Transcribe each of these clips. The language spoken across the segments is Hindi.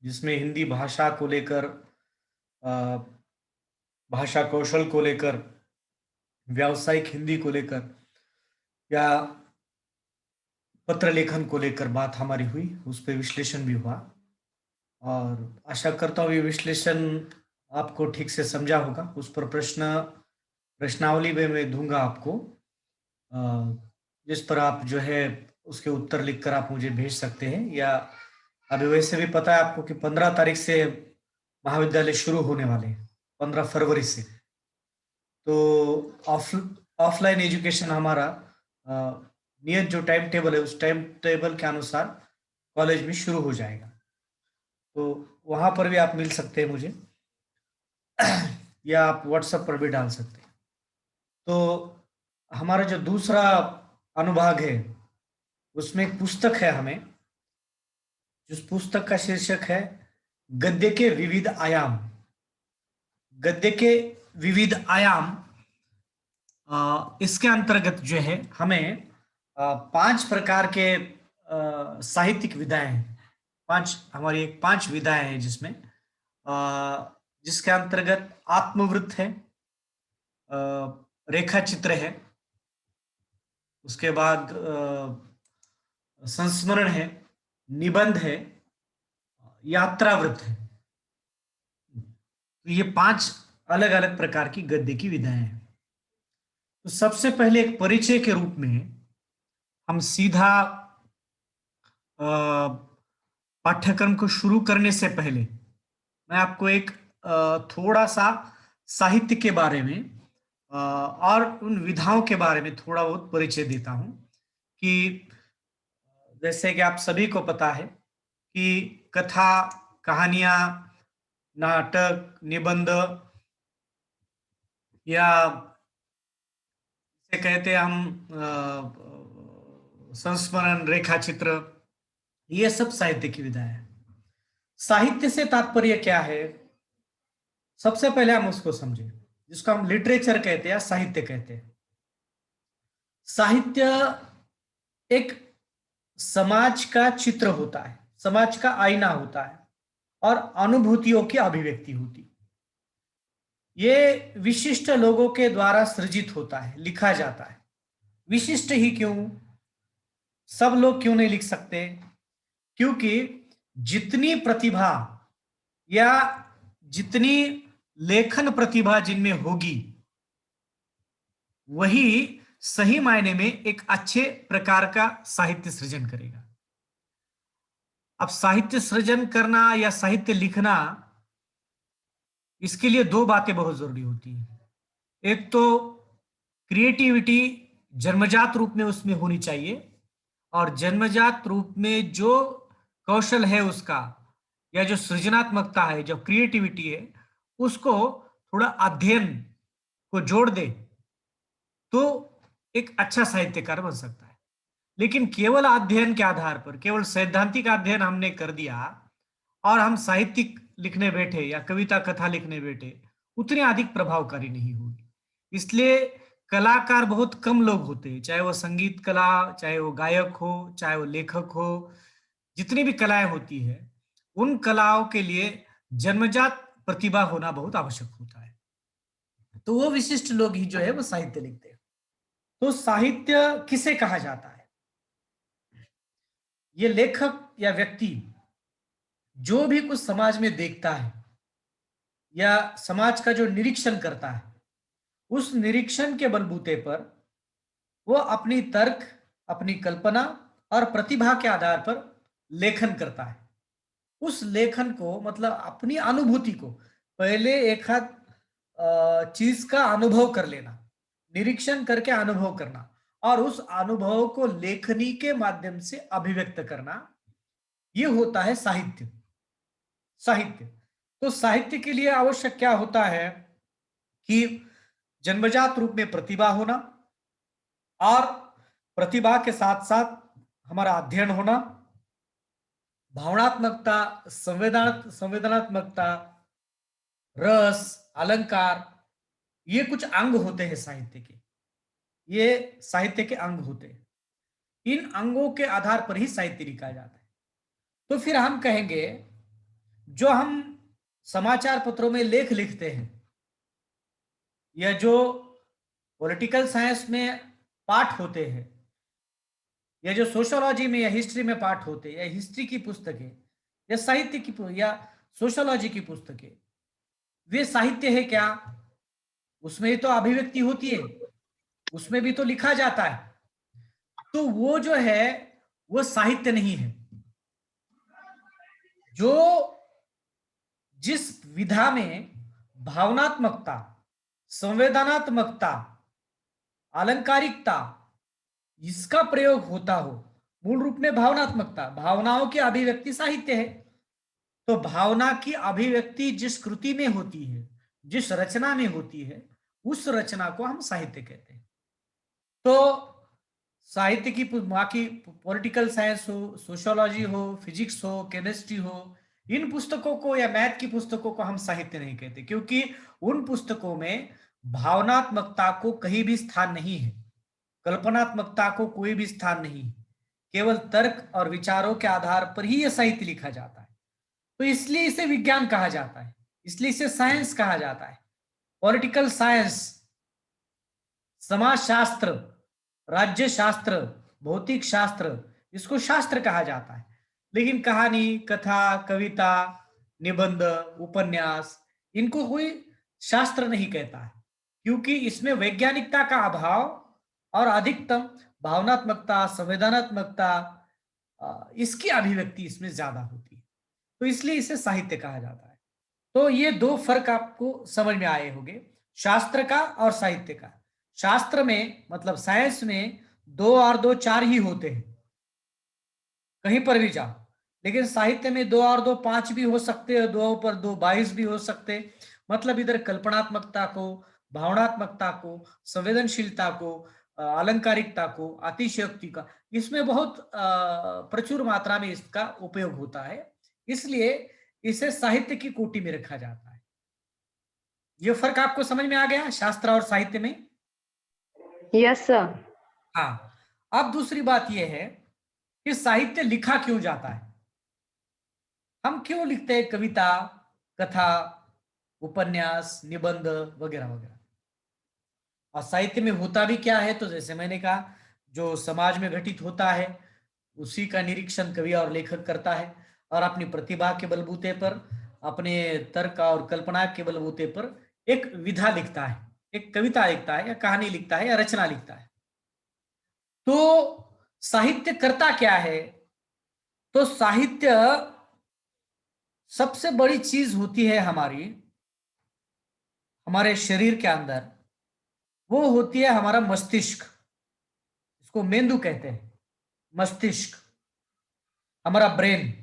जिसमें हिंदी भाषा को लेकर, भाषा कौशल को लेकर, व्यावसायिक हिंदी को लेकर या पत्र लेखन को लेकर बात हमारी हुई, उस पर विश्लेषण भी हुआ। और आशा करता हूँ ये विश्लेषण आपको ठीक से समझा होगा। उस पर प्रश्नावली में मैं दूंगा आपको, जिस पर आप जो है उसके उत्तर लिखकर आप मुझे भेज सकते हैं। या अभी वैसे भी पता है आपको कि 15 तारीख से महाविद्यालय शुरू होने वाले हैं, 15 फरवरी से। तो ऑफलाइन एजुकेशन हमारा नियत जो टाइम टेबल है, उस टाइम टेबल के अनुसार कॉलेज में शुरू हो जाएगा। तो वहां पर भी आप मिल सकते हैं मुझे या आप व्हाट्सएप पर भी डाल सकते हैं। तो हमारा जो दूसरा अनुभाग है, उसमें एक पुस्तक है हमें, जिस पुस्तक का शीर्षक है गद्य के विविध आयाम। गद्य के विविध आयाम, इसके अंतर्गत जो है हमें 5 प्रकार के साहित्यिक विधाएं हैं। हमारी एक 5 विधाएं हैं, जिसमें जिसके अंतर्गत आत्मवृत्त है, रेखा चित्र है, उसके बाद संस्मरण है, निबंध है, यात्रावृत्त है। तो ये 5 अलग अलग प्रकार की गद्य की विधाएं हैं। तो सबसे पहले एक परिचय के रूप में हम सीधा पाठ्यक्रम को शुरू करने से पहले मैं आपको एक थोड़ा सा साहित्य के बारे में और उन विधाओं के बारे में थोड़ा बहुत परिचय देता हूं। कि जैसे कि आप सभी को पता है कि कथा, कहानियां, नाटक, निबंध या जिसे कहते हैं हम संस्मरण, रेखा चित्र, ये सब साहित्य की विधा है। साहित्य से तात्पर्य क्या है, सबसे पहले हम उसको समझें, जिसको हम लिटरेचर कहते हैं या साहित्य कहते हैं। साहित्य एक समाज का चित्र होता है, समाज का आईना होता है और अनुभूतियों की अभिव्यक्ति होती है। ये विशिष्ट लोगों के द्वारा सृजित होता है, लिखा जाता है। विशिष्ट ही क्यों, सब लोग क्यों नहीं लिख सकते? क्योंकि जितनी प्रतिभा या जितनी लेखन प्रतिभा जिनमें होगी, वही सही मायने में एक अच्छे प्रकार का साहित्य सृजन करेगा। अब साहित्य सृजन करना या साहित्य लिखना, इसके लिए 2 बातें बहुत जरूरी होती है। एक तो क्रिएटिविटी जन्मजात रूप में उसमें होनी चाहिए, और जन्मजात रूप में जो कौशल है उसका, या जो सृजनात्मकता है, जो क्रिएटिविटी है, उसको थोड़ा अध्ययन को जोड़ दे तो एक अच्छा साहित्यकार बन सकता है। लेकिन केवल अध्ययन के आधार पर, केवल सैद्धांतिक अध्ययन हमने कर दिया और हम साहित्यिक लिखने बैठे या कविता कथा लिखने बैठे, उतने अधिक प्रभावकारी नहीं होगी। इसलिए कलाकार बहुत कम लोग होते हैं, चाहे वो संगीत कला, चाहे वो गायक हो, चाहे वो लेखक हो। जितनी भी कलाएं होती है, उन कलाओं के लिए जन्मजात प्रतिभा होना बहुत आवश्यक होता है। तो वो विशिष्ट लोग ही जो है वो साहित्य लिखते हैं। तो साहित्य किसे कहा जाता है? ये लेखक या व्यक्ति जो भी कुछ समाज में देखता है या समाज का जो निरीक्षण करता है, उस निरीक्षण के बलबूते पर वो अपनी तर्क, अपनी कल्पना और प्रतिभा के आधार पर लेखन करता है। उस लेखन को, मतलब अपनी अनुभूति को, पहले एक हाथ चीज का अनुभव कर लेना, निरीक्षण करके अनुभव करना, और उस अनुभव को लेखनी के माध्यम से अभिव्यक्त करना, ये होता है साहित्य। साहित्य तो साहित्य के लिए आवश्यक क्या होता है कि जन्मजात रूप में प्रतिभा होना, और प्रतिभा के साथ साथ हमारा अध्ययन होना, भावनात्मकता, संवेदनात्मकता, रस, अलंकार, ये कुछ अंग होते हैं साहित्य के। ये साहित्य के अंग होते हैं। इन अंगों के आधार पर ही साहित्य लिखा जाता है। तो फिर हम कहेंगे जो हम समाचार पत्रों में लेख लिखते हैं, या जो पॉलिटिकल साइंस में पाठ होते हैं, या जो सोशियोलॉजी में या हिस्ट्री में पाठ होते हैं, या हिस्ट्री की पुस्तकें, या साहित्य की या सोशियोलॉजी की पुस्तकें, वे साहित्य है क्या? उसमें ही तो अभिव्यक्ति होती है, उसमें भी तो लिखा जाता है। तो वो जो है वो साहित्य नहीं है। जो जिस विधा में भावनात्मकता, संवेदनात्मकता, अलंकारिकता, इसका प्रयोग होता हो, मूल रूप में भावनात्मकता, भावनाओं की अभिव्यक्ति साहित्य है। तो भावना की अभिव्यक्ति जिस कृति में होती है, जिस रचना में होती है, उस रचना को हम साहित्य कहते हैं। तो साहित्य की बाकी पॉलिटिकल साइंस हो, सोशियोलॉजी हो, फिजिक्स हो, केमिस्ट्री हो, इन पुस्तकों को या मैथ की पुस्तकों को हम साहित्य नहीं कहते, क्योंकि उन पुस्तकों में भावनात्मकता को कहीं भी स्थान नहीं है, कल्पनात्मकता को कोई भी स्थान नहीं है। केवल तर्क और विचारों के आधार पर ही यह साहित्य लिखा जाता है। तो इसलिए इसे विज्ञान कहा जाता है, इसलिए इसे साइंस कहा जाता है। पॉलिटिकल साइंस, समाजशास्त्र, राज्य शास्त्र, भौतिक शास्त्र, इसको शास्त्र कहा जाता है। लेकिन कहानी, कथा, कविता, निबंध, उपन्यास, इनको कोई शास्त्र नहीं कहता है, क्योंकि इसमें वैज्ञानिकता का अभाव और अधिकतम भावनात्मकता, संवेदनात्मकता, इसकी अभिव्यक्ति इसमें ज्यादा होती है। तो इसलिए इसे साहित्य कहा जाता है। तो ये दो फर्क आपको समझ में आए होंगे, शास्त्र का और साहित्य का। शास्त्र में मतलब साइंस में 2 और 2 4 ही होते हैं, कहीं पर भी जाओ। लेकिन साहित्य में 2 और 2 5 भी हो सकते हैं, 2 पर 2 22 भी हो सकते। मतलब इधर कल्पनात्मकता को, भावनात्मकता को, संवेदनशीलता को, अलंकारिकता को, अतिशयोक्ति का, इसमें बहुत प्रचुर मात्रा में इसका उपयोग होता है। इसलिए इसे साहित्य की कोटि में रखा जाता है। ये फर्क आपको समझ में आ गया शास्त्र और साहित्य में? Yes sir. हाँ। अब दूसरी बात यह है कि साहित्य लिखा क्यों जाता है, हम क्यों लिखते हैं कविता, कथा, उपन्यास, निबंध वगैरह वगैरह। और साहित्य में होता भी क्या है, तो जैसे मैंने कहा, जो समाज में घटित होता है उसी का निरीक्षण कवि और लेखक करता है, और अपनी प्रतिभा के बलबूते पर, अपने तर्क और कल्पना के बलबूते पर एक विधा लिखता है, एक कविता लिखता है, या कहानी लिखता है, या रचना लिखता है। तो साहित्य करता क्या है? तो साहित्य सबसे बड़ी चीज होती है हमारे शरीर के अंदर, वो होती है हमारा मस्तिष्क। इसको मेंदु कहते हैं, मस्तिष्क, हमारा ब्रेन।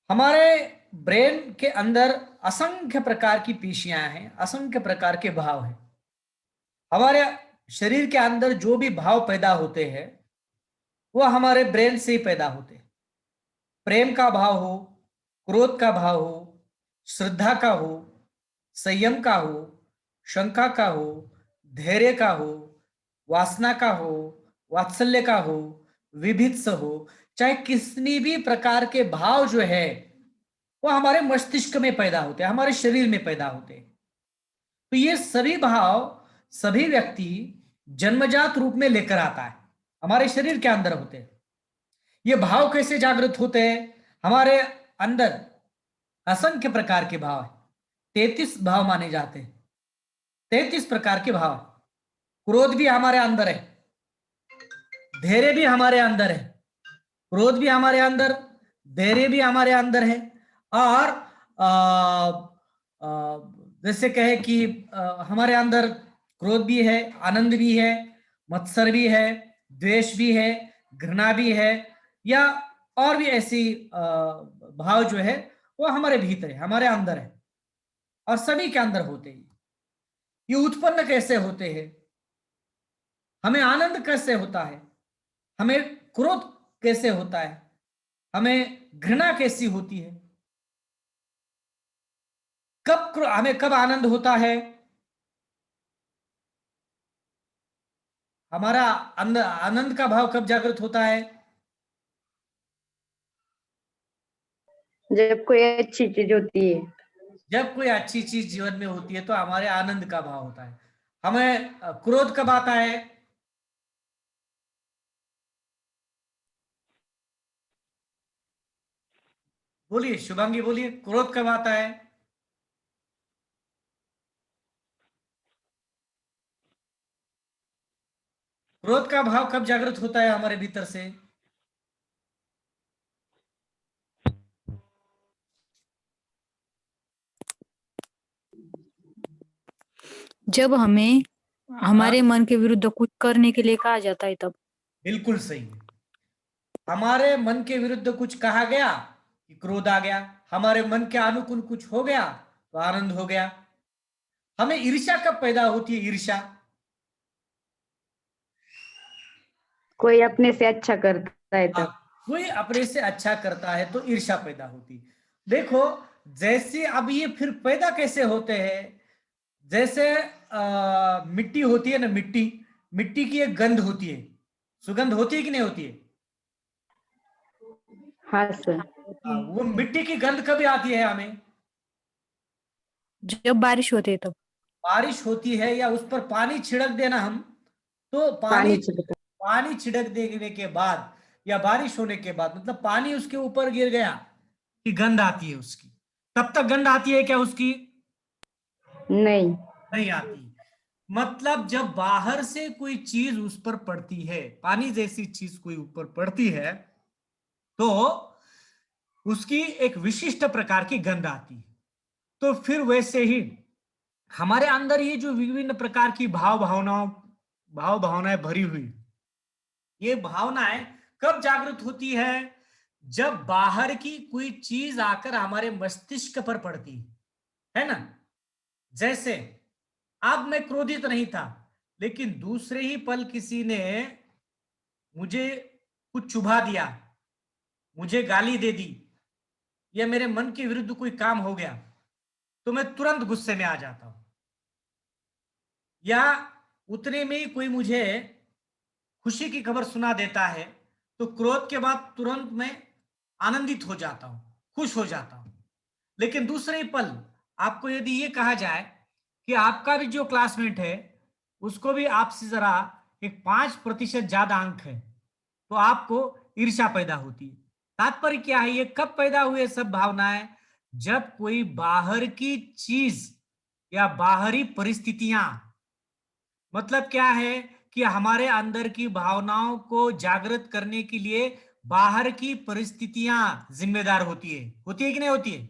हमारे ब्रेन के अंदर असंख्य प्रकार की पेशियां हैं, असंख्य प्रकार के भाव हैं। हमारे शरीर के अंदर जो भी भाव पैदा होते हैं वो हमारे ब्रेन से ही पैदा होते हैं। प्रेम का भाव हो, क्रोध का भाव हो, श्रद्धा का हो, संयम का हो, शंका का हो, धैर्य का हो, वासना का हो, वात्सल्य का हो, विभित्स हो, चाहे किसी भी प्रकार के भाव जो है वो हमारे मस्तिष्क में पैदा होते हैं, हमारे शरीर में पैदा होते हैं। तो ये सभी भाव, सभी व्यक्ति जन्मजात रूप में लेकर आता है, हमारे शरीर के अंदर होते हैं। ये भाव कैसे जागृत होते हैं? हमारे अंदर असंख्य प्रकार के भाव है, 33 भाव माने जाते हैं, 33 प्रकार के भाव। क्रोध भी हमारे अंदर है, धैर्य भी हमारे अंदर है, क्रोध भी हमारे अंदर, धैर्य भी हमारे अंदर है। और आ, आ, जैसे कहे कि हमारे अंदर क्रोध भी है, आनंद भी है, मत्सर भी है, द्वेष भी है, घृणा भी है, या और भी ऐसी भाव जो है वो हमारे भीतर है, हमारे अंदर है, और सभी के अंदर होते हैं। ये उत्पन्न कैसे होते हैं? हमें आनंद कैसे होता है? हमें क्रोध कैसे होता है? हमें घृणा कैसी होती है? हमें कब आनंद होता है? हमारा अंदर आनंद का भाव कब जागृत होता है? जब कोई अच्छी चीज होती है। जब कोई अच्छी चीज जीवन में होती है तो हमारे आनंद का भाव होता है। हमें क्रोध कब आता है? बोलिए शुभांगी, बोलिए, क्रोध कब आता है? क्रोध का भाव कब जागृत होता है हमारे भीतर से? जब हमें हाँ, हमारे मन के विरुद्ध कुछ करने के लिए कहा जाता है तब। बिल्कुल सही। हमारे मन के विरुद्ध कुछ कहा गया कि क्रोध आ गया, हमारे मन के अनुकूल कुछ हो गया तो आनंद हो गया। हमें ईर्ष्या कब पैदा होती है? ईर्ष्या कोई अपने से अच्छा करता है हाँ, तब। कोई अपने से अच्छा करता है तो ईर्ष्या पैदा होती। देखो, जैसे अब ये फिर पैदा कैसे होते हैं? जैसे मिट्टी होती है ना, मिट्टी, मिट्टी की एक गंध होती है, सुगंध होती है कि नहीं होती है? हाँ सर। वो मिट्टी की गंध कभी आती है हमें? जब बारिश होती है तब। बारिश होती है या उस पर पानी छिड़क देना हम, तो पानी पानी छिड़का। पानी छिड़क देने के बाद या बारिश होने के बाद, मतलब पानी उसके ऊपर गिर गया कि गंध आती है उसकी। तब तक गंध आती है क्या उसकी? नहीं। नहीं आती। मतलब जब बाहर से कोई चीज उस पर पड़ती है, पानी जैसी चीज कोई ऊपर पड़ती है, तो उसकी एक विशिष्ट प्रकार की गंध आती है। तो फिर वैसे ही हमारे अंदर ये जो विभिन्न प्रकार की भाव भावनाएं भरी हुई, ये भावनाएं कब जागृत होती है? जब बाहर की कोई चीज आकर हमारे मस्तिष्क पर पड़ती है ना। जैसे अब मैं क्रोधित नहीं था, लेकिन दूसरे ही पल किसी ने मुझे कुछ चुभा दिया, मुझे गाली दे दी, या मेरे मन के विरुद्ध कोई काम हो गया, तो मैं तुरंत गुस्से में आ जाता हूं। या उतने में ही कोई मुझे खुशी की खबर सुना देता है, तो क्रोध के बाद तुरंत मैं आनंदित हो जाता हूं, खुश हो जाता हूं। लेकिन दूसरे ही पल आपको यदि ये कहा जाए कि आपका भी जो क्लासमेट है उसको भी आपसे जरा एक 5% ज्यादा अंक है, तो आपको ईर्ष्या पैदा होती है। तात्पर्य क्या है? ये कब पैदा हुए सब भावनाएं? जब कोई बाहर की चीज या बाहरी परिस्थितियां, मतलब क्या है कि हमारे अंदर की भावनाओं को जागृत करने के लिए बाहर की परिस्थितियां जिम्मेदार होती है कि नहीं होती है?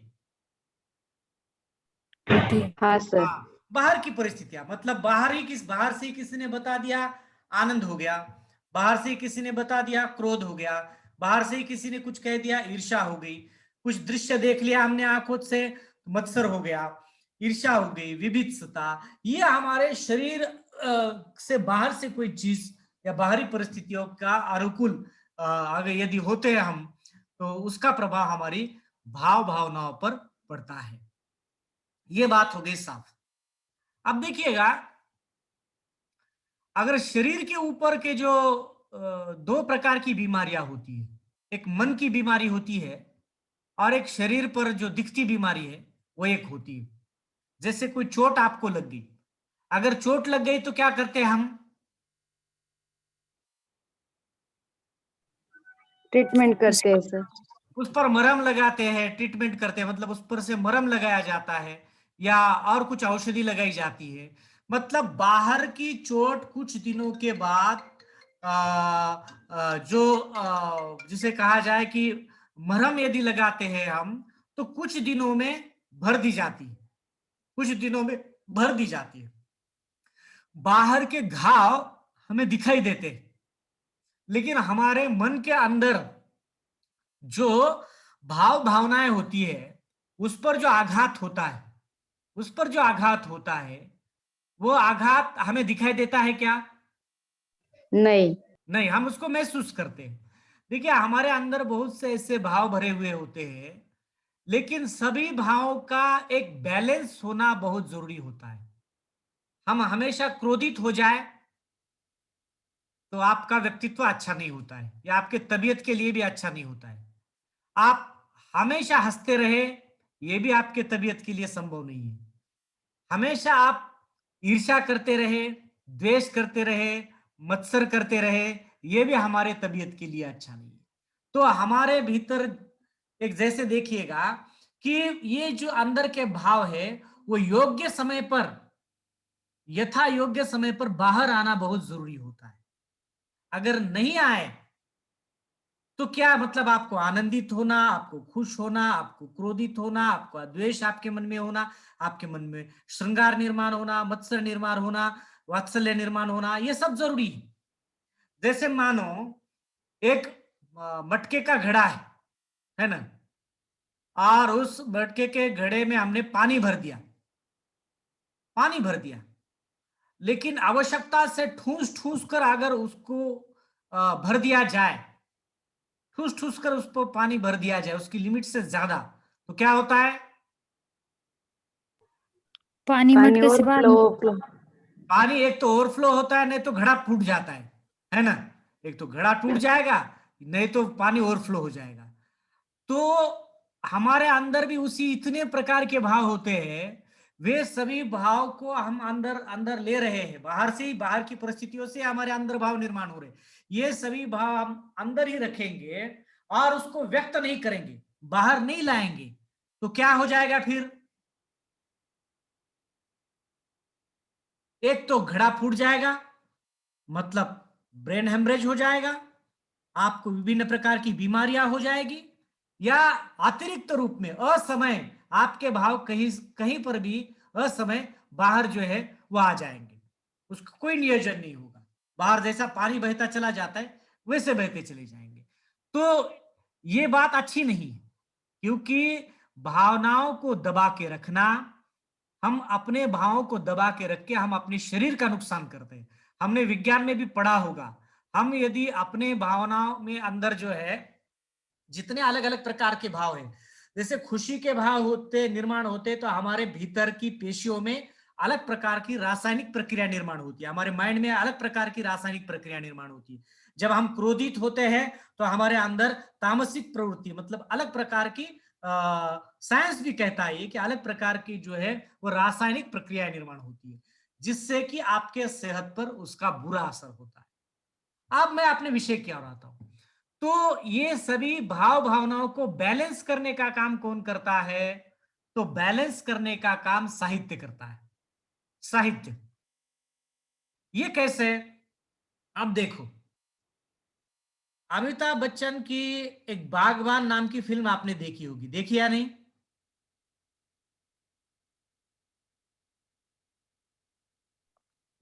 होती है। हाँ सर। हाँ, बाहर की परिस्थितियां, मतलब बाहर से ही किसी ने बता दिया, आनंद हो गया। बाहर से ही किसी ने बता दिया, क्रोध हो गया। बाहर से ही किसी ने कुछ कह दिया, ईर्ष्या हो गई। कुछ दृश्य देख लिया हमने आंखों से, मत्सर हो गया, ईर्ष्या हो गई, विभित्सता। ये हमारे शरीर से बाहर से कोई चीज या बाहरी परिस्थितियों का अनुकूल अगर यदि होते हैं हम, तो उसका प्रभाव हमारी भाव भावनाओं पर पड़ता है। ये बात हो गई साफ। अब देखिएगा, अगर शरीर के ऊपर के जो दो प्रकार की बीमारियां होती है, एक मन की बीमारी होती है और एक शरीर पर जो दिखती बीमारी है वो एक होती है। जैसे कोई चोट आपको लग गई, अगर चोट लग गई तो क्या करते हैं हम? ट्रीटमेंट करते हैं सर। उस पर मरहम लगाते हैं, ट्रीटमेंट करते हैं, मतलब उस पर से मरहम लगाया जाता है या और कुछ औषधि लगाई जाती है। मतलब बाहर की चोट कुछ दिनों के बाद जिसे कहा जाए कि मरहम यदि लगाते हैं हम, तो कुछ दिनों में भर दी जाती है, कुछ दिनों में भर दी जाती है। बाहर के घाव हमें दिखाई देते, लेकिन हमारे मन के अंदर जो भाव भावनाएं होती है, उस पर जो आघात होता है, उस पर जो आघात होता है, वो आघात हमें दिखाई देता है क्या? नहीं। नहीं, हम उसको महसूस करते हैं। देखिए, हमारे अंदर बहुत से ऐसे भाव भरे हुए होते हैं, लेकिन सभी भावों का एक बैलेंस होना बहुत जरूरी होता है। हम हमेशा क्रोधित हो जाए तो आपका व्यक्तित्व अच्छा नहीं होता है, या आपके तबीयत के लिए भी अच्छा नहीं होता है। आप हमेशा हंसते रहे, ये भी आपके तबीयत के लिए संभव नहीं है। हमेशा आप ईर्ष्या करते रहे, द्वेष करते रहे, मत्सर करते रहे, ये भी हमारे तबीयत के लिए अच्छा नहीं है। तो हमारे भीतर एक, जैसे देखिएगा कि ये जो अंदर के भाव है वो योग्य समय पर, यथा योग्य समय पर बाहर आना बहुत जरूरी होता है। अगर नहीं आए तो क्या मतलब, आपको आनंदित होना, आपको खुश होना, आपको क्रोधित होना, आपको द्वेष आपके मन में होना, आपके मन में श्रृंगार निर्माण होना, मत्सर निर्माण होना, वात्सल्य निर्माण होना, ये सब जरूरी है। जैसे मानो एक मटके का घड़ा है ना, और उस मटके के घड़े में हमने पानी भर दिया, पानी भर दिया, लेकिन आवश्यकता से ठूस ठूस कर अगर उसको भर दिया जाए, ठूस ठूस कर उसको पानी भर दिया जाए उसकी लिमिट से ज्यादा, तो क्या होता है? पानी पानी मटके और से बाहर फ्लो फ्लो। पानी एक तो ओवरफ्लो होता है, नहीं तो घड़ा फूट जाता है ना। एक तो घड़ा टूट जाएगा, नहीं तो पानी ओवरफ्लो हो जाएगा। तो हमारे अंदर भी उसी इतने प्रकार के भाव होते हैं, वे सभी भाव को हम अंदर अंदर ले रहे हैं, बाहर से ही, बाहर की परिस्थितियों से हमारे अंदर भाव निर्माण हो रहे हैं। ये सभी भाव हम अंदर ही रखेंगे और उसको व्यक्त नहीं करेंगे, बाहर नहीं लाएंगे, तो क्या हो जाएगा फिर? एक तो घड़ा फूट जाएगा, मतलब ब्रेन हेमरेज हो जाएगा, आपको विभिन्न प्रकार की बीमारियां हो जाएगी, या अतिरिक्त रूप में असमय आपके भाव कहीं कहीं पर भी असमय बाहर जो है वो आ जाएंगे, उसका कोई नियोजन नहीं होगा, बाहर जैसा पानी बहता चला जाता है वैसे बहते चले जाएंगे। तो ये बात अच्छी नहीं है, क्योंकि भावनाओं को दबा के रखना, हम अपने भावों को दबा के रख के हम अपने शरीर का नुकसान करते हैं। हमने विज्ञान में भी पढ़ा होगा, हम यदि अपने भावनाओं में अंदर जो है जितने अलग अलग प्रकार के भाव हैं, जैसे खुशी के भाव होते निर्माण होते, तो हमारे भीतर की पेशियों में अलग प्रकार की रासायनिक प्रक्रिया निर्माण होती है, हमारे माइंड में अलग प्रकार की रासायनिक प्रक्रिया निर्माण होती है। जब हम क्रोधित होते हैं तो हमारे अंदर तामसिक प्रवृत्ति, मतलब अलग प्रकार की, साइंस भी कहता है कि अलग प्रकार की जो है वो रासायनिक प्रक्रिया निर्माण होती है, जिससे कि आपके सेहत पर उसका बुरा असर होता है। अब मैं अपने विषय की ओर आता हूं। तो ये सभी भाव भावनाओं को बैलेंस करने का काम कौन करता है? तो बैलेंस करने का काम साहित्य करता है। साहित्य ये कैसे? अब देखो, अमिताभ बच्चन की एक बागबान नाम की फिल्म आपने देखी होगी, देखी या नहीं?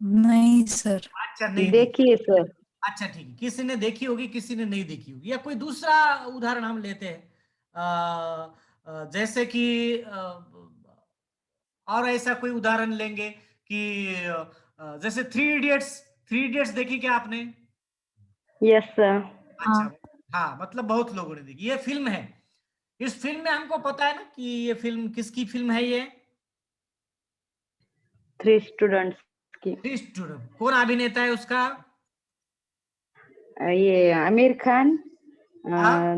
नहीं सर। अच्छा, नहीं देखी। देखिए सर। अच्छा ठीक है, किसी ने देखी होगी, किसी ने नहीं देखी होगी। या कोई दूसरा उदाहरण हम लेते हैं, जैसे कि और ऐसा कोई उदाहरण लेंगे कि जैसे थ्री इडियट्स। थ्री इडियट्स देखी क्या आपने? Yes sir. अच्छा, हाँ। हाँ, मतलब बहुत लोगों ने देखी। ये फिल्म है, इस फिल्म में हमको पता है ना कि ये फिल्म किसकी फिल्म है? ये थ्री स्टूडेंट्स की। Three student. कौन अभिनेता है उसका? ये आमिर खान। हाँ,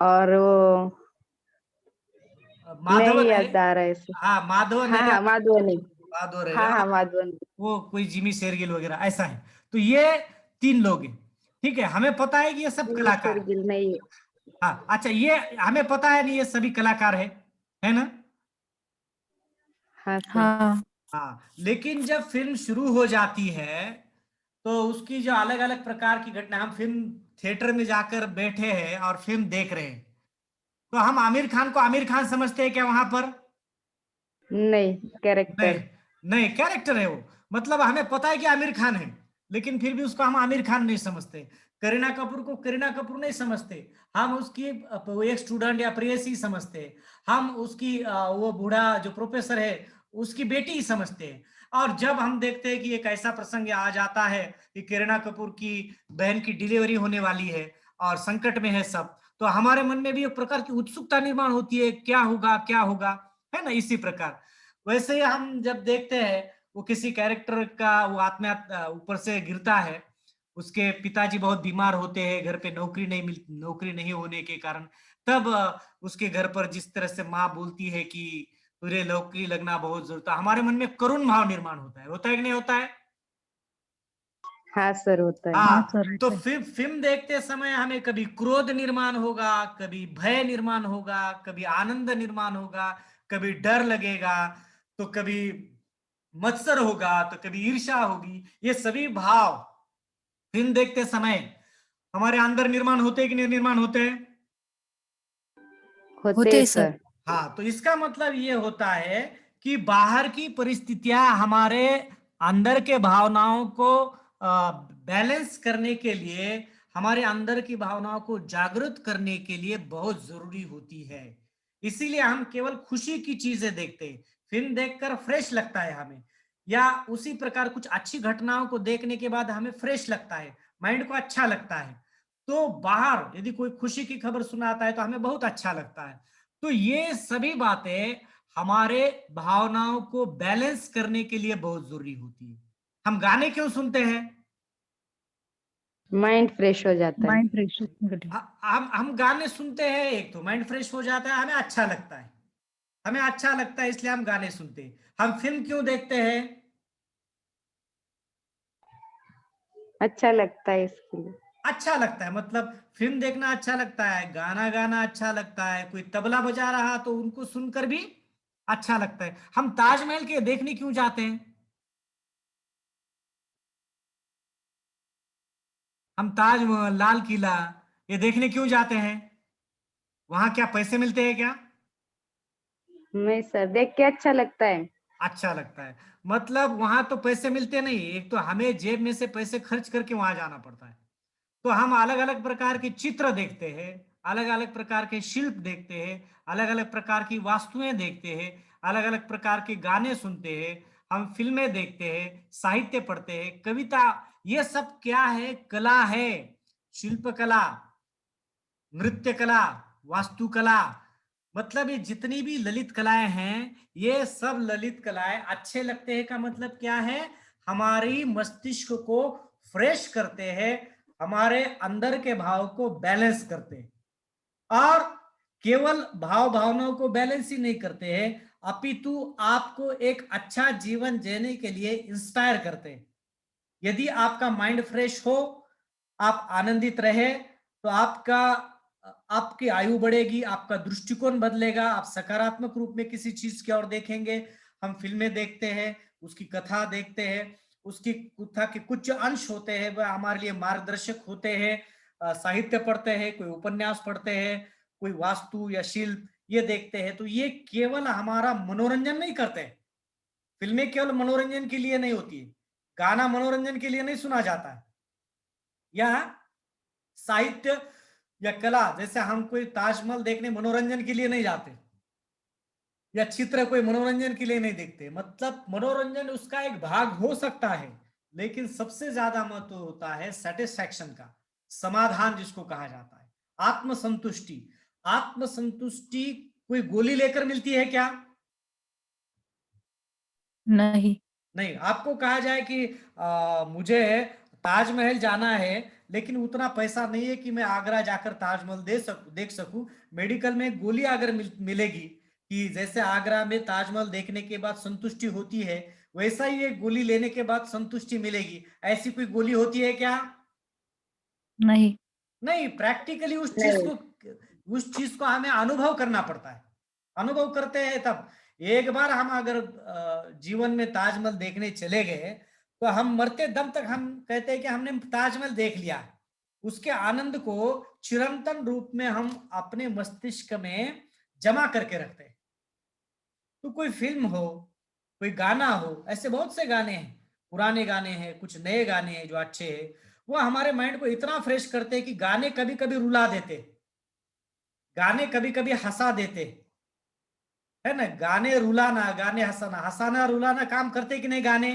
और वो नहीं माधवन है। याद आ रहा है सर। हाँ, माधवन हाँ है, हाँ माधवनी। माधवन है, हाँ हाँ और माधवनी। वो कोई जिमी शेरगिल वगैरह ऐसा है। तो ये तीन लोग हैं, ठीक है, हमें पता है कि ये सब जिमी कलाकार हैं। शेरगिल नहीं। हाँ, अच्छा, ये हमें पता है नहीं, ये सभी कलाकार है ना? हाँ सर। हाँ। हाँ, लेकिन जब फिल्म शुरू हो जाती है तो उसकी जो अलग अलग प्रकार की घटना, हम फिल्म थिएटर में जाकर बैठे हैं और फिल्म देख रहे हैं, तो हम आमिर खान को आमिर खान समझते हैं क्या वहां पर? नहीं, नहीं, कैरेक्टर। नहीं, कैरेक्टर है वो। मतलब हमें पता है कि आमिर खान है, लेकिन फिर भी उसको हम आमिर खान नहीं समझते। करीना कपूर को करीना कपूर नहीं समझते, हम उसकी वो एक स्टूडेंट या प्रेयसी समझते। हम उसकी वो बूढ़ा जो प्रोफेसर है उसकी बेटी ही समझते हैं। और जब हम देखते हैं कि एक ऐसा प्रसंग आ जाता है कि करीना कपूर की बहन की डिलीवरी होने वाली है और संकट में है सब, तो हमारे मन में भी एक प्रकार की उत्सुकता निर्माण होती है, क्या होगा क्या होगा, है ना? इसी प्रकार वैसे ही हम जब देखते हैं वो किसी कैरेक्टर का वो आत्मा ऊपर से गिरता है, उसके पिताजी बहुत बीमार होते हैं, घर पे नौकरी नहीं होने के कारण तब उसके घर पर जिस तरह से माँ बोलती है कि तुझे नौकरी लगना बहुत जरूरत है, हमारे मन में करुण भाव निर्माण होता है कि नहीं होता है? हाँ सर, होता है। हाँ हाँ, सर, तो रहता है। फिल्म देखते समय हमें कभी क्रोध निर्माण होगा, कभी भय निर्माण होगा, कभी आनंद निर्माण होगा, कभी डर लगेगा, तो कभी मत्सर होगा, तो कभी ईर्ष्या होगी। ये सभी भाव फिल्म देखते समय हमारे अंदर निर्माण होते हैं कि नहीं निर्माण होते हैं? होते होते हैं हैं सर। सर। हाँ, तो इसका मतलब ये होता है कि बाहर की परिस्थितियां हमारे अंदर के भावनाओं को बैलेंस करने के लिए, हमारे अंदर की भावनाओं को जागृत करने के लिए बहुत जरूरी होती है। इसीलिए हम केवल खुशी की चीजें देखते हैं। फिल्म देखकर फ्रेश लगता है हमें, या उसी प्रकार कुछ अच्छी घटनाओं को देखने के बाद हमें फ्रेश लगता है, माइंड को अच्छा लगता है। तो बाहर यदि कोई खुशी की खबर सुनाता है तो हमें बहुत अच्छा लगता है। तो ये सभी बातें हमारे भावनाओं को बैलेंस करने के लिए बहुत जरूरी होती है। हम गाने क्यों सुनते हैं? माइंड फ्रेश हो जाता है। माइंड फ्रेश करने के लिए। हम गाने सुनते हैं, एक तो माइंड फ्रेश हो जाता है, हमें अच्छा लगता है, हमें अच्छा लगता है इसलिए हम गाने सुनते हैं। हम फिल्म क्यों देखते हैं? अच्छा लगता है इसके लिए। अच्छा लगता है, मतलब फिल्म देखना अच्छा लगता है, गाना गाना अच्छा लगता है, कोई तबला बजा रहा तो उनको सुनकर भी अच्छा लगता है। हम ताजमहल के देखने क्यों जाते हैं? हम ताजमहल, लाल किला ये देखने क्यों जाते हैं? वहां क्या पैसे मिलते हैं क्या? नहीं सर, देख के अच्छा लगता है। अच्छा लगता है, मतलब वहां तो पैसे मिलते नहीं, एक तो हमें जेब में से पैसे खर्च करके वहां जाना पड़ता है। तो हम अलग अलग प्रकार के चित्र देखते हैं, अलग अलग प्रकार के शिल्प देखते हैं, अलग अलग प्रकार की वास्तुएं देखते हैं, अलग अलग प्रकार के गाने सुनते हैं, हम फिल्में देखते हैं, साहित्य पढ़ते हैं, कविता। ये सब क्या है? कला है। शिल्प कला, नृत्य कला, वास्तुकला, मतलब ये जितनी भी ललित कलाएं हैं, ये सब ललित कलाएं अच्छे लगते हैं का मतलब क्या है? हमारी मस्तिष्क को फ्रेश करते हैं, हमारे अंदर के भाव को बैलेंस करते हैं। और केवल भाव भावनाओं को बैलेंस ही नहीं करते हैं, अपितु आपको एक अच्छा जीवन जीने के लिए इंस्पायर करते हैं। यदि आपका माइंड फ्रेश हो, आप आनंदित रहे, तो आपकी आयु बढ़ेगी, आपका दृष्टिकोण बदलेगा, आप सकारात्मक रूप में किसी चीज की ओर देखेंगे। हम फिल्में देखते हैं, उसकी कथा देखते हैं, उसकी कथा के कुछ अंश होते हैं वह हमारे लिए मार्गदर्शक होते हैं। साहित्य पढ़ते हैं, कोई उपन्यास पढ़ते हैं, कोई वास्तु या शिल्प ये देखते हैं, तो ये केवल हमारा मनोरंजन नहीं करते। फिल्में केवल मनोरंजन के लिए नहीं होती है, गाना मनोरंजन के लिए नहीं सुना जाता है, या साहित्य या कला, जैसे हम कोई ताजमहल देखने मनोरंजन के लिए नहीं जाते, या चित्र कोई मनोरंजन के लिए नहीं देखते। मतलब मनोरंजन उसका एक भाग हो सकता है, लेकिन सबसे ज्यादा महत्व होता है सेटिस्फैक्शन का, समाधान जिसको कहा जाता है, आत्मसंतुष्टि। आत्मसंतुष्टि कोई गोली लेकर मिलती है क्या? नहीं। नहीं। आपको कहा जाए कि मुझे ताजमहल जाना है, लेकिन उतना पैसा नहीं है कि मैं आगरा जाकर ताजमहल देख सकूं। मेडिकल में एक गोली अगर मिलेगी कि जैसे आगरा में ताजमहल देखने के बाद संतुष्टि होती है, वैसा ही एक गोली लेने के बाद संतुष्टि मिलेगी, ऐसी कोई गोली होती है क्या? नहीं। नहीं। प्रैक्टिकली नहीं। उस चीज को हमें अनुभव करना पड़ता है। अनुभव करते हैं तब। एक बार हम अगर जीवन में ताजमहल देखने चले गए, तो हम मरते दम तक हम कहते हैं कि हमने ताजमहल देख लिया। उसके आनंद को चिरंतन रूप में हम अपने मस्तिष्क में जमा करके रखते हैं। तो कोई फिल्म हो, कोई गाना हो, ऐसे बहुत से गाने हैं, पुराने गाने हैं, कुछ नए गाने हैं जो अच्छे हैं, वो हमारे माइंड को इतना फ्रेश करते हैं कि गाने कभी कभी रुला देते, गाने कभी कभी हंसा देते, है ना? गाने रुलाना, गाने हंसाना, हंसाना रुलाना काम करते कि नहीं गाने?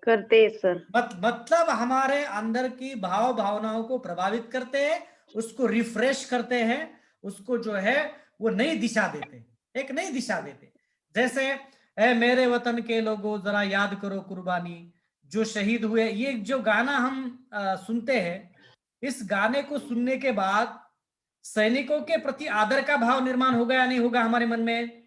करते हैं सर। मतलब हमारे अंदर की भाव भावनाओं को प्रभावित करते हैं, उसको रिफ्रेश करते हैं, उसको जो है वो नई दिशा देते, एक नई दिशा देते। जैसे ए मेरे वतन के लोगों जरा याद करो कुर्बानी, जो शहीद हुए, ये जो गाना हम सुनते हैं, इस गाने को सुनने के बाद सैनिकों के प्रति आदर का भाव निर्माण होगा या नहीं होगा हमारे मन में?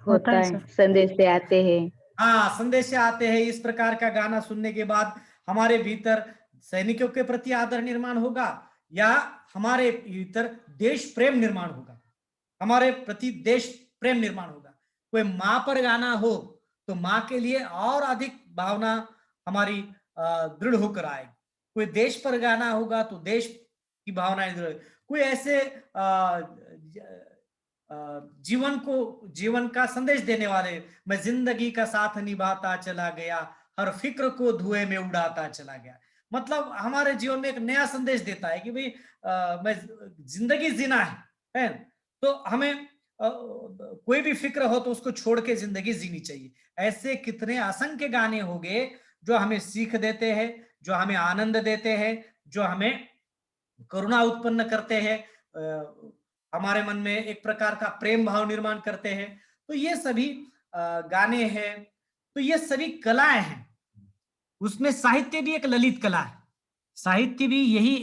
होता है है, सर। संदेश से आते हैं। हाँ, संदेश आते हैं। इस प्रकार का गाना सुनने के बाद हमारे भीतर सैनिकों के प्रति आदर निर्माण होगा या हमारे भीतर देश प्रेम निर्माण होगा, हमारे प्रति देश प्रेम निर्माण होगा। कोई माँ पर गाना हो तो माँ के लिए और अधिक भावना हमारी दृढ़ होकर आएगी। कोई देश पर गाना होगा तो देश की भावनाएं दृढ़। कोई ऐसे जीवन का संदेश देने वाले, मैं जिंदगी का साथ निभाता चला गया, हर फिक्र को धुएं में उड़ाता चला गया, मतलब हमारे जीवन में एक नया संदेश देता है कि भाई मैं जिंदगी जीना है तो हमें कोई भी फिक्र हो तो उसको छोड़ के जिंदगी जीनी चाहिए। ऐसे कितने असंख्य गाने होंगे जो हमें सीख देते हैं, जो हमें आनंद देते हैं, जो हमें करुणा उत्पन्न करते हैं, हमारे मन में एक प्रकार का प्रेम भाव निर्माण करते हैं। तो ये सभी गाने हैं, तो ये सभी कलाएं हैं। उसमें साहित्य भी एक ललित कला है। साहित्य भी यही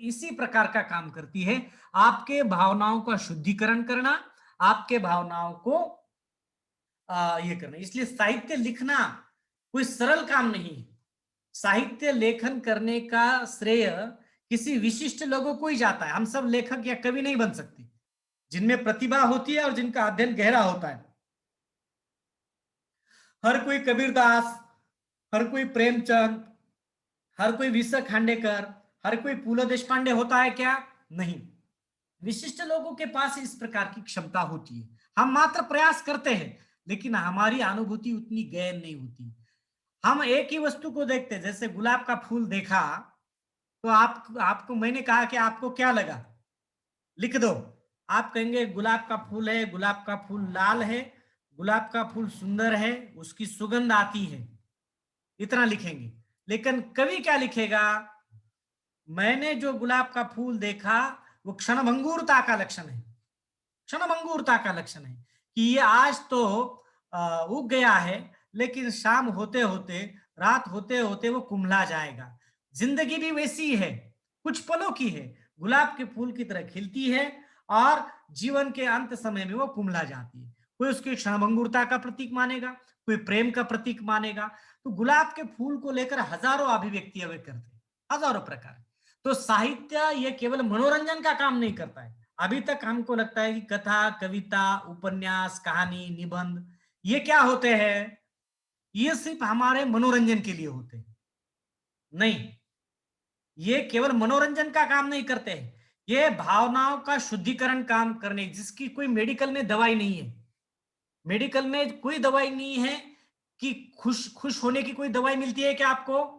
इसी प्रकार का काम करती है, आपके भावनाओं का शुद्धिकरण करना, आपके भावनाओं को ये करना। इसलिए साहित्य लिखना कोई सरल काम नहीं है। साहित्य लेखन करने का श्रेय किसी विशिष्ट लोगों को ही जाता है। हम सब लेखक या कवि नहीं बन सकते। जिनमें प्रतिभा होती है और जिनका अध्ययन गहरा होता है, हर कोई कबीरदास, हर कोई प्रेमचंद, हर कोई विस खांडेकर, हर कोई फूलो देशपांडे होता है क्या? नहीं। विशिष्ट लोगों के पास इस प्रकार की क्षमता होती है। हम मात्र प्रयास करते हैं, लेकिन हमारी अनुभूति उतनी गहन नहीं होती। हम एक ही वस्तु को देखते हैं, जैसे गुलाब का फूल देखा तो आपको मैंने कहा कि आपको क्या लगा, लिख दो। आप कहेंगे गुलाब का फूल है, गुलाब का फूल लाल है, गुलाब का फूल सुंदर है, उसकी सुगंध आती है, इतना लिखेंगे। लेकिन कवि क्या लिखेगा? मैंने जो गुलाब का फूल देखा वो क्षणभंगुरता का लक्षण है, क्षणभंगुरता का लक्षण है कि ये आज तो उग गया है, लेकिन शाम होते होते, रात होते होते वो कुम्हला जाएगा। जिंदगी भी वैसी है, कुछ पलों की है, गुलाब के फूल की तरह खिलती है और जीवन के अंत समय में वो कुम्हला जाती है। कोई उसकी क्षणभंगुरता का प्रतीक मानेगा, कोई प्रेम का प्रतीक मानेगा। तो गुलाब के फूल को लेकर हजारों अभिव्यक्तियां वे करते हैं, हजारों प्रकार। तो साहित्य ये केवल मनोरंजन का काम नहीं करता है। अभी तक हमको लगता है कि कथा, कविता, उपन्यास, कहानी, निबंध ये क्या होते हैं? ये सिर्फ हमारे मनोरंजन के लिए होते हैं। नहीं, ये केवल मनोरंजन का काम नहीं करते हैं, ये भावनाओं का शुद्धिकरण काम करने, जिसकी कोई मेडिकल में दवाई नहीं है। मेडिकल में कोई दवाई नहीं है कि खुश होने की कोई दवाई मिलती है क्या आपको?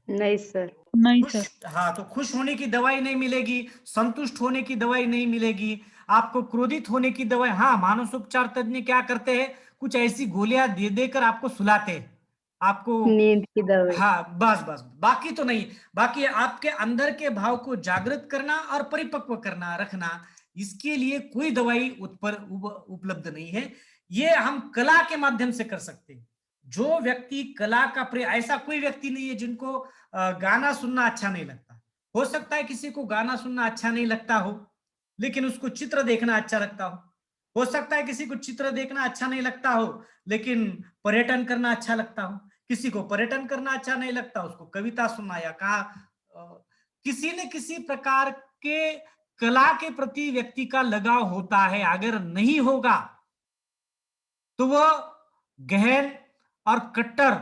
नहीं सर। नहीं खुश, सर। हाँ, तो खुश होने की दवाई नहीं मिलेगी, संतुष्ट होने की दवाई नहीं मिलेगी, आपको क्रोधित होने की दवाई। हाँ, मानसोपचार तज्ञ क्या करते हैं, कुछ ऐसी गोलियां दे देकर आपको सुलाते हैं, आपको। नींद की दवाई। हाँ, बस बस, बाकी तो नहीं। बाकी आपके अंदर के भाव को जागृत करना और परिपक्व करना, रखना, इसके लिए कोई दवाई उपलब्ध नहीं है। ये हम कला के माध्यम से कर सकते हैं। जो व्यक्ति कला का ऐसा कोई व्यक्ति नहीं है जिनको गाना सुनना अच्छा नहीं लगता। हो सकता है किसी को गाना सुनना अच्छा नहीं लगता हो, लेकिन उसको चित्र देखना अच्छा लगता हो सकता है किसी को चित्र देखना अच्छा नहीं लगता हो, लेकिन पर्यटन करना अच्छा लगता हो। किसी को पर्यटन करना अच्छा नहीं लगता, उसको कविता सुनना या किसी न किसी प्रकार के कला के प्रति व्यक्ति का लगाव होता है। अगर नहीं होगा तो वो गहन और कट्टर,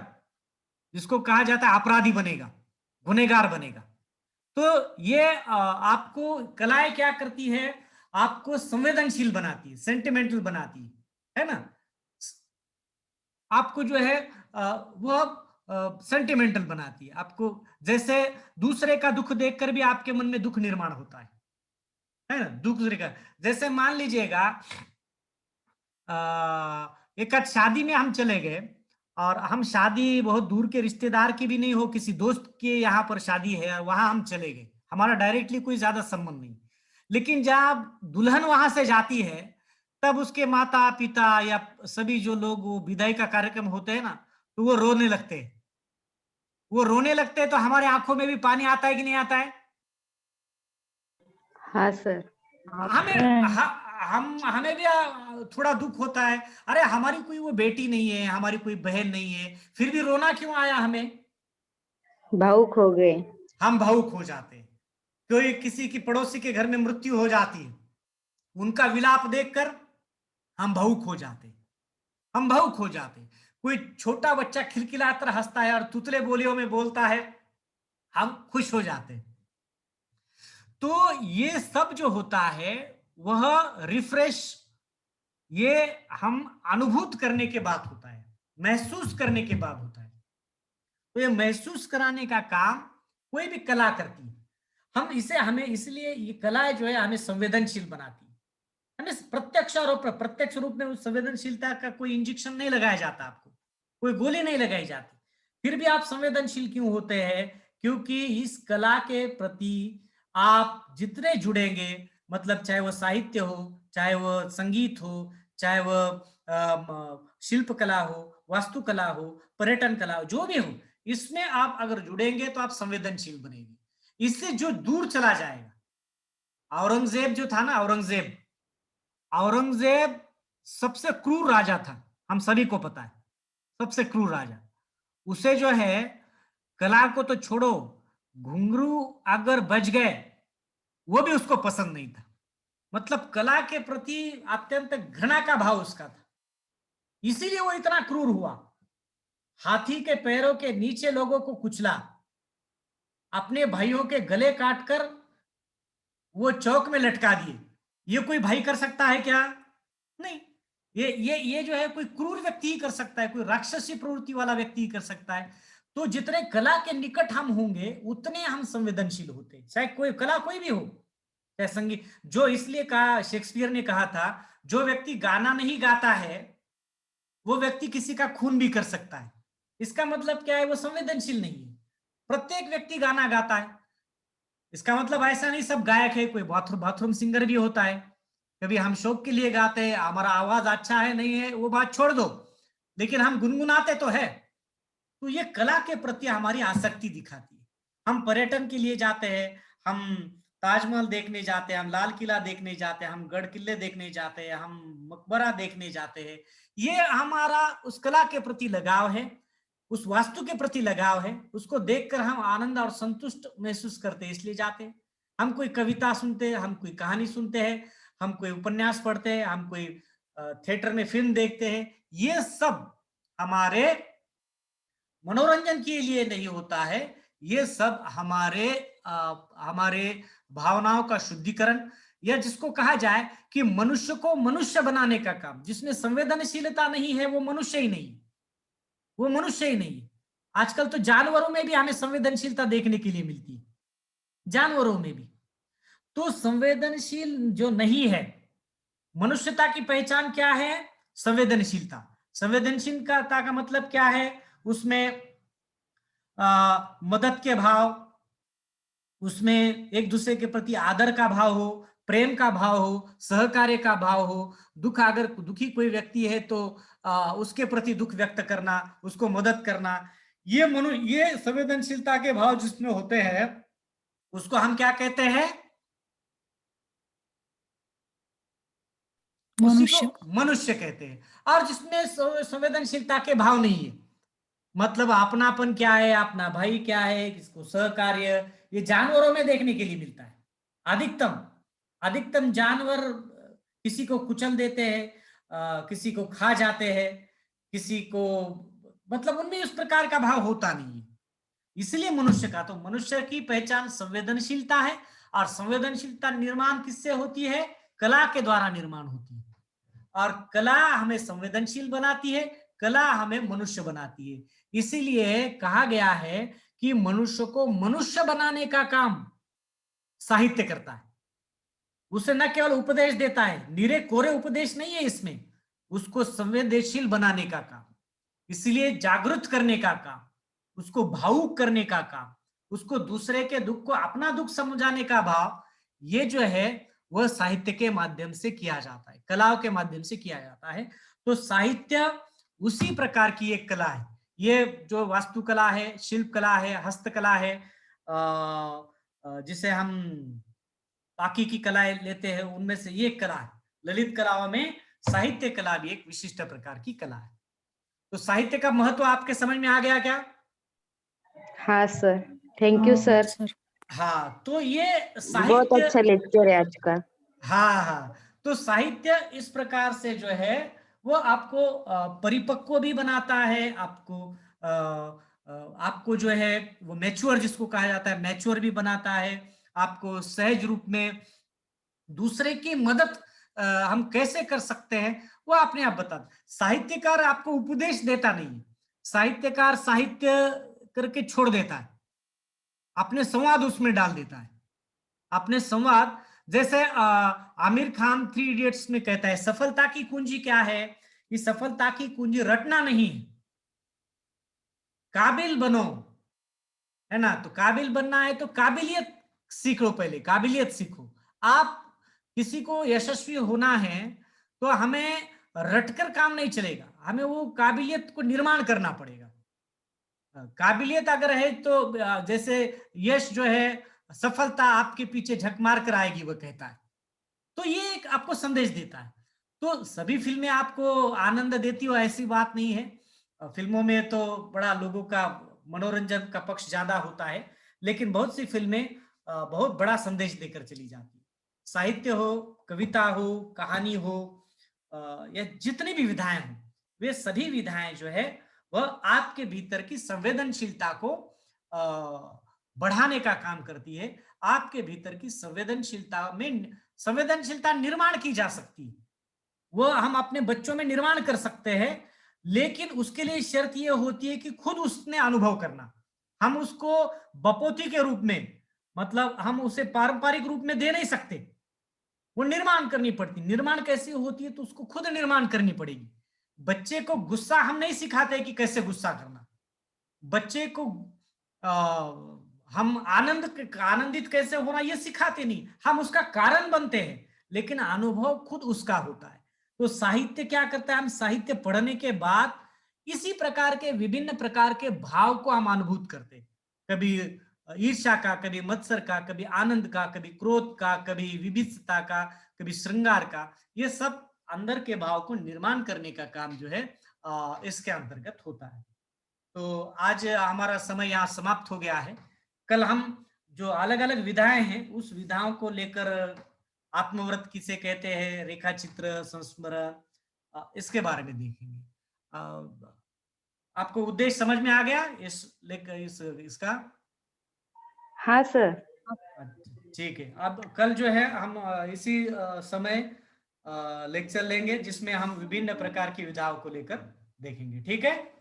जिसको कहा जाता है अपराधी बनेगा, गुनहगार बनेगा। तो ये आपको कलाएं क्या करती है, आपको संवेदनशील बनाती है, सेंटिमेंटल बनाती है ना। आपको जो है वो सेंटिमेंटल बनाती है आपको। जैसे दूसरे का दुख देखकर भी आपके मन में दुख निर्माण होता है ना। दूसरे का, जैसे मान लीजिएगा एक आध शादी में हम चले गए, और हम शादी बहुत दूर के रिश्तेदार की भी नहीं हो, किसी दोस्त के यहाँ पर शादी है, वहां हम चले गए, हमारा डायरेक्टली कोई ज्यादा संबंध नहीं। लेकिन जब दुल्हन वहां से जाती है, तब उसके माता पिता या सभी जो लोग, वो विदाई का कार्यक्रम होते हैं ना, तो वो रोने लगते हैं। वो रोने लगते हैं तो हमारे आंखों में भी पानी आता है कि नहीं आता है? हाँ सर। हमें भी थोड़ा दुख होता है, अरे हमारी कोई वो बेटी नहीं है, हमारी कोई बहन नहीं है, फिर भी रोना क्यों आया हमें? भावुक हो गए। हम भावुक हो जाते हैं। कोई किसी की पड़ोसी के घर में मृत्यु हो जाती है, उनका विलाप देखकर हम भावुक हो जाते, हम भावुक हो जाते। कोई छोटा बच्चा खिलखिलाकर हंसता है और तुतले बोलियों में बोलता है, हम खुश हो जाते। तो ये सब जो होता है वह रिफ्रेश, ये हम अनुभूत करने के बाद होता है, महसूस करने के बाद होता है। तो ये महसूस कराने का काम कोई भी कला करती है। हम इसे, हमें इसलिए ये कला जो है हमें संवेदनशील बनाती है। हमें प्रत्यक्ष और प्रत्यक्ष रूप में उस संवेदनशीलता का कोई इंजेक्शन नहीं लगाया जाता, आपको कोई गोली नहीं लगाई जाती, फिर भी आप संवेदनशील क्यों होते हैं? क्योंकि इस कला के प्रति आप जितने जुड़ेंगे, मतलब चाहे वो साहित्य हो, चाहे वो संगीत हो, चाहे वो शिल्प कला हो, वास्तुकला हो, पर्यटन कला हो, जो भी हो, इसमें आप अगर जुड़ेंगे तो आप संवेदनशील बनेंगे। इससे जो दूर चला जाएगा, औरंगजेब जो था ना, औरंगजेब सबसे क्रूर राजा था, हम सभी को पता है, सबसे क्रूर राजा। उसे जो है, कला को तो छोड़ो, घुंघरू अगर बज गए वो भी उसको पसंद नहीं था। मतलब कला के प्रति अत्यंत घृणा का भाव उसका था, इसीलिए वो इतना क्रूर हुआ। हाथी के पैरों के नीचे लोगों को कुचला, अपने भाइयों के गले काटकर वो चौक में लटका दिए। ये कोई भाई कर सकता है क्या? नहीं। ये जो है कोई क्रूर व्यक्ति ही कर सकता है, कोई राक्षसी प्रवृत्ति वाला व्यक्ति ही कर सकता है। तो जितने कला के निकट हम होंगे उतने हम संवेदनशील होते हैं, चाहे कोई कला कोई भी हो, चाहे संगीत। जो इसलिए कहा, शेक्सपियर ने कहा था, जो व्यक्ति गाना नहीं गाता है वो व्यक्ति किसी का खून भी कर सकता है। इसका मतलब क्या है? वो संवेदनशील नहीं है। प्रत्येक व्यक्ति गाना गाता है, इसका मतलब ऐसा नहीं सब गायक है, कोई बाथरूम सिंगर भी होता है। कभी हम शौक के लिए गाते हैं, हमारा आवाज अच्छा है नहीं है वो बात छोड़ दो, लेकिन हम गुनगुनाते तो है। तो ये कला के प्रति हमारी आसक्ति दिखाती है। हम पर्यटन के लिए जाते हैं, हम ताजमहल देखने जाते हैं, हम लाल किला देखने जाते हैं, हम गढ़ किले देखने जाते हैं, हम मकबरा देखने जाते हैं। ये हमारा उस कला के प्रति लगाव है, उस वास्तु के प्रति लगाव है, उसको देखकर हम आनंद और संतुष्ट महसूस करते हैं, इसलिए जाते हैं। हम कोई कविता सुनते हैं, हम कोई कहानी सुनते हैं, हम कोई उपन्यास पढ़ते हैं, हम कोई थिएटर में फिल्म देखते हैं, ये सब हमारे मनोरंजन के लिए नहीं होता है। ये सब हमारे भावनाओं का शुद्धिकरण, या जिसको कहा जाए कि मनुष्य को मनुष्य बनाने का काम। जिसमें संवेदनशीलता नहीं है वो मनुष्य ही नहीं, वो मनुष्य ही नहीं है। आजकल तो जानवरों में भी हमें संवेदनशीलता देखने के लिए मिलती है, जानवरों में भी। तो संवेदनशील जो नहीं है, मनुष्यता की पहचान क्या है? संवेदनशीलता। संवेदनशीलता का मतलब क्या है? उसमें मदद के भाव, उसमें एक दूसरे के प्रति आदर का भाव हो, प्रेम का भाव हो, सहकार्य का भाव हो। दुख, अगर दुखी कोई व्यक्ति है तो उसके प्रति दुख व्यक्त करना, उसको मदद करना, ये संवेदनशीलता के भाव जिसमें होते हैं उसको हम क्या कहते हैं? उसी मनुष्य। को मनुष्य कहते हैं। और जिसमें संवेदनशीलता के भाव नहीं है, मतलब अपनापन क्या है, अपना भाई क्या है, किसको सहकार्य, ये जानवरों में देखने के लिए मिलता है। अधिकतम अधिकतम जानवर किसी को कुचल देते हैं, किसी को खा जाते हैं, किसी को, मतलब उनमें उस प्रकार का भाव होता नहीं है। इसलिए मनुष्य का, तो मनुष्य की पहचान संवेदनशीलता है। और संवेदनशीलता निर्माण किससे होती है? कला के द्वारा निर्माण होती है। और कला हमें संवेदनशील बनाती है, कला हमें मनुष्य बनाती है। इसीलिए कहा गया है कि मनुष्य को मनुष्य बनाने का काम साहित्य करता है। उसे न केवल उपदेश देता है, निरे कोरे उपदेश नहीं है इसमें, उसको संवेदनशील बनाने का काम, इसलिए जागृत करने का काम, उसको भावुक करने का काम, उसको दूसरे के दुख को अपना दुख समझाने का भाव, ये जो है वह साहित्य के माध्यम से किया जाता है, कलाओं के माध्यम से किया जाता है। तो साहित्य उसी प्रकार की एक कला है। ये जो वास्तुकला है, शिल्प कला है, हस्तकला है, जिसे हम बाकी की कलाएं लेते हैं, उनमें से ये एक कला है। ललित कलाओं में साहित्य कला भी एक विशिष्ट प्रकार की कला है। तो साहित्य का महत्व आपके समझ में आ गया क्या? हाँ sir, thank you sir. Sir. हाँ, तो ये बहुत साहित्य, अच्छा लेक्चर है आज का। हाँ हाँ, तो साहित्य इस प्रकार से जो है वो आपको परिपक्व भी बनाता है, आपको आपको जो है वो मैच्योर, जिसको कहा जाता है, मैच्योर भी बनाता है, आपको सहज रूप में दूसरे की मदद हम कैसे कर सकते हैं वो अपने आप बताता। साहित्यकार आपको उपदेश देता नहीं है, साहित्यकार साहित्य करके छोड़ देता है, अपने संवाद उसमें डाल देता है, अपने संवाद। जैसे आमिर खान 3 इडियट्स में कहता है, सफलता की कुंजी क्या है? ये सफलता की कुंजी रटना नहीं है, काबिल बनो, है ना? तो काबिल बनना है तो काबिलियत सीख लो, पहले काबिलियत सीखो। आप किसी को यशस्वी होना है तो हमें रटकर काम नहीं चलेगा, हमें वो काबिलियत को निर्माण करना पड़ेगा। काबिलियत अगर है तो जैसे यश जो है, सफलता आपके पीछे झक मार कर आएगी, वो कहता है। तो ये एक आपको संदेश देता है। तो सभी फिल्में आपको आनंद देती हो ऐसी बात नहीं है, फिल्मों में तो बड़ा लोगों का मनोरंजन का पक्ष ज्यादा होता है, लेकिन बहुत सी फिल्में बहुत बड़ा संदेश देकर चली जाती है। साहित्य हो, कविता हो, कहानी हो, या जितनी भी विधाएं हो, वे सभी विधाएं जो है वह आपके भीतर की संवेदनशीलता को बढ़ाने का काम करती है। आपके भीतर की संवेदनशीलता निर्माण की जा सकती है, वो हम अपने बच्चों में निर्माण कर सकते हैं, लेकिन उसके लिए शर्त यह होती है कि खुद उसने अनुभव करना। हम उसको बपोती के रूप में, मतलब हम उसे पारंपरिक रूप में दे नहीं सकते, वो निर्माण करनी पड़ती। निर्माण कैसे होती है? तो उसको खुद निर्माण करनी पड़ेगी। बच्चे को गुस्सा हम नहीं सिखाते कि कैसे गुस्सा करना, बच्चे को हम आनंदित कैसे होना ये सिखाते नहीं, हम उसका कारण बनते हैं, लेकिन अनुभव खुद उसका होता है। तो साहित्य क्या करता है? हम साहित्य पढ़ने के बाद इसी प्रकार के विभिन्न प्रकार के भाव को हम अनुभूत करते हैं, कभी ईर्ष्या का, कभी मत्सर का, कभी आनंद का, कभी क्रोध का, कभी विभिन्नता का, कभी श्रृंगार का। ये सब अंदर के भाव को निर्माण करने का काम जो है इसके अंतर्गत होता है। तो आज हमारा समय यहाँ समाप्त हो गया है। कल हम जो अलग अलग विधाएं हैं उस विधाओं को लेकर, आत्मव्रत किसे कहते हैं, रेखा चित्र, संस्मरण, इसके बारे में देखेंगे। आपको उद्देश्य समझ में आ गया इसका? हाँ सर। ठीक है, अब कल जो है हम इसी समय लेक्चर लेंगे जिसमें हम विभिन्न प्रकार की विधाओं को लेकर देखेंगे। ठीक है?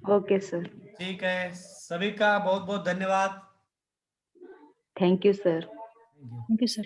Okay sir. ठीक है, सभी का बहुत बहुत धन्यवाद। Thank you sir. Thank you. Thank you sir.